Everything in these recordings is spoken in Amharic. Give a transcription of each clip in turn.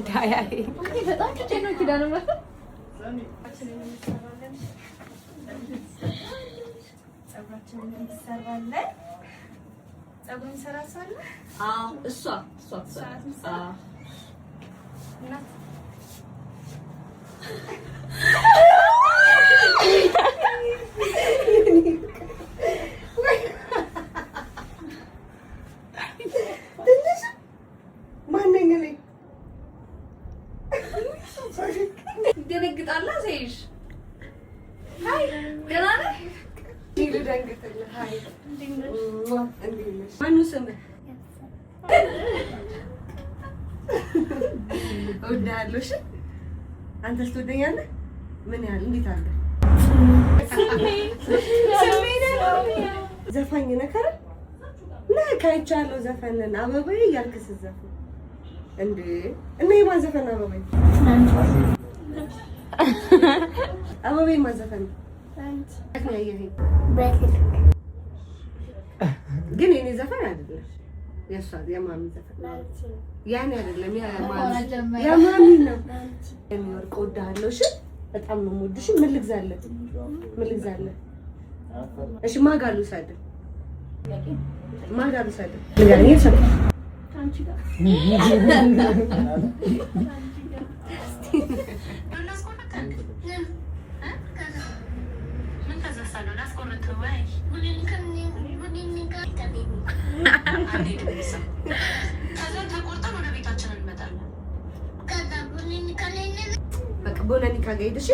ዳያይ በጣም ነው ኪዳነ ምሕረት ጸጉራችንን እንሰራለን። ጸጉር እንሰራሳለ? አዎ እሷ አዎ እናት ደነግጣላ ዘይሽ ሃይ ደህና ነህ? ደንግጥልህ። ሃይ ማነው ስምህ? እወድሃለሁ። እሺ አንተስ ትወደኛለህ? ምን ያህል እንዴት አለ? ዘፋኝ ነህ አይደል? ካይቻለሁ ዘፈንን አበባዬ እያልክ ስትዘፍን እንዴ እና የማን ዘፈን አበባዬ? አበባዬ ማን ዘፈን ነው? ግን የኔ ዘፈን አይደለም። የእሷ የማሚ ዘፈን ያኔ አይደለም። የማሚ ነው። የሚወርቅ እወድሃለሁ። እሺ በጣም ነው የምወድሽ። ምን ልግዛለህ? እሺ ማን ጋር ልውሰድህ? ንገረኝ። አንቺ ጋር ቦነኒካ ጋር ሄደሽ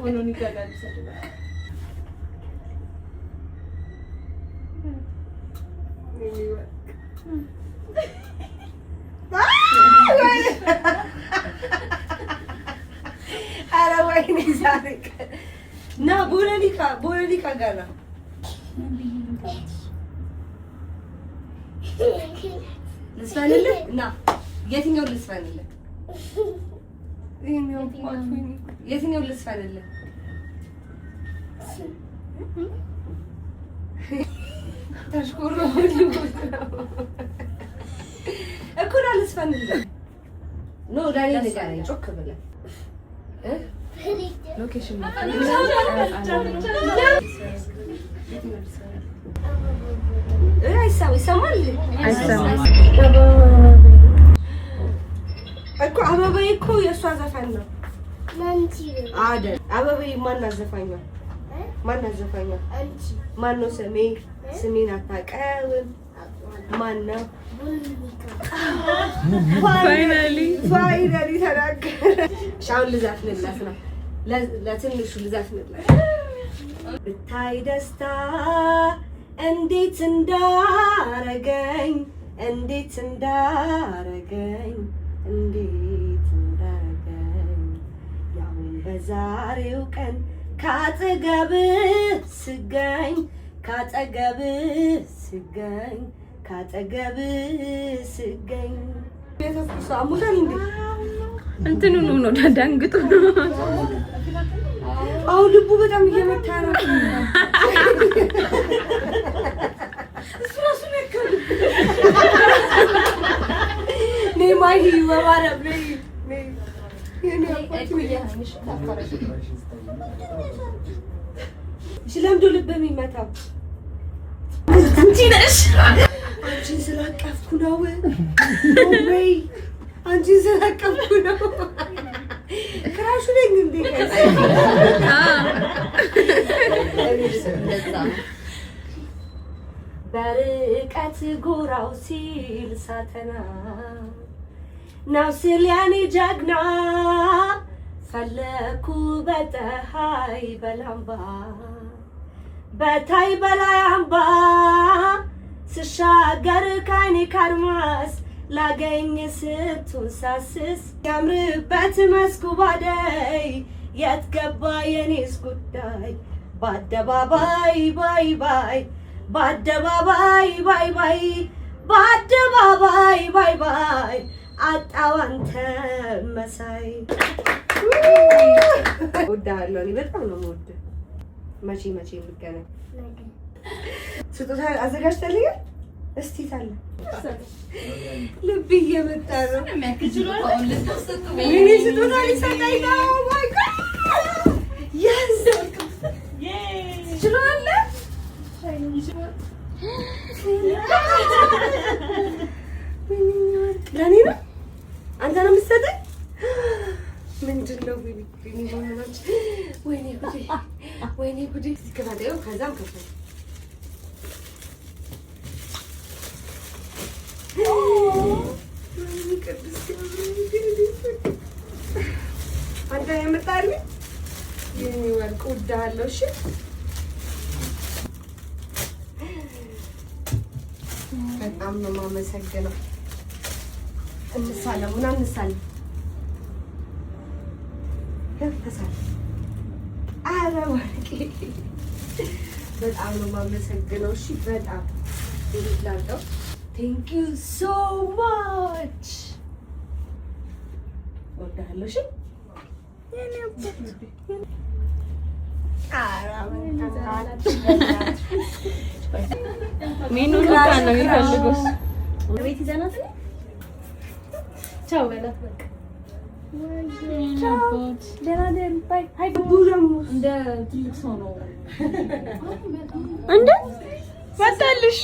ቦነኒካ ጋር ኧረ ወይኔ ዛሬ እና ቦነኒካ ጋር ነው። ልስፈንልህ እና የትኛው ልስፈንልህ? የትኛው ልስፈንልህ? ተሽኮሮ እኮ ነው ልስፈንልህ። ኖ ዳኒ ንገረኝ ጮክ ብለህ ሎኬሽን ይሰማል እኮ አበባዬ እኮ የእሷ ዘፈን ነው አይደል? አበባዬ ማናት ዘፋኛ? ማነው? ስሜን አታውቀውም? ማነው? ፋይናሊ ተናገረ። አሁን ልዘፍንለት ነው። ለትንሹ ልዘፍንለት። ብታይ ደስታ እንዴት እንዳረገኝ ያሁን በዛሬው ቀን ካጠገብህ ስገኝ እንትኑ ነው ዳንግጡ ነው። አሁን ልቡ በጣም እየመታ ነው። ነይማይ ወባረብ ነይ ስለምዶ ልብ የሚመታው አንቺ ነሽ። አንቺን ስላቀፍኩ ነው ወይ? አንቺን ስላቀፍኩ ነው። ክራሹ ነኝ እንዴ? በርቀት ጎራው ሲል ሳተና ነው ሲል ያኔ ጀግና ፈለኩ በፀሐይ በላምባ በታይ በላይ አምባ ስሻገር ካይኔ ካድማስ ላገኝ ስትንሳስስ ያምርበት መስኩ ባደይ የት ገባ የኔስ ጉዳይ በአደባባይ ባይ ባይ በአደባባይ ባይ ባይ በአደባባይ ባይ ባይ አጣው አንተ መሳይ። እወድሃለሁ። እኔ በጣም ነው የምወድህ። መቼ እንገናኝ። ስጦታ አዘጋጅተልኛል። እስቲ ታለ ልብ እየመጣ ነው። እኔ ስጦታ ሊሰጠኝ ነው። ማይ ጋድ የስ ትችላለህ። ለእኔ ነው አንተ ነው የምትሰጠኝ? ምንድን ነው? ወይኔ ጉዴ ወይኔ ጉዴ። ከዛም ከፈል አንተ የምጣልኝ የኔ ወርቅ እወድሃለሁ። እሺ በጣም ነው የማመሰግነው። እንሳለም እና እንሳለም ተሳለ። ኧረ ወርቄ በጣም ነው የማመሰግነው። እሺ በጣም ይላልቀው። ቴንክ ዩ ሶ ማች እወድሃለሁ። እሺ የኔ አባት ሚኑ ሉካ ነው የሚፈልገው። ቤት ይዘናት ነው። ቻው በላት በቃ። እንደ ትልቅ ሰው ነው እንደ መጣልሽ።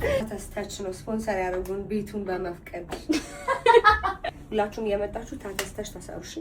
ታተስታች ነው ስፖንሰር ያደረጉን ቤቱን በመፍቀድ ሁላችሁም የመጣችሁ ታተስታች ተሰሩሽ።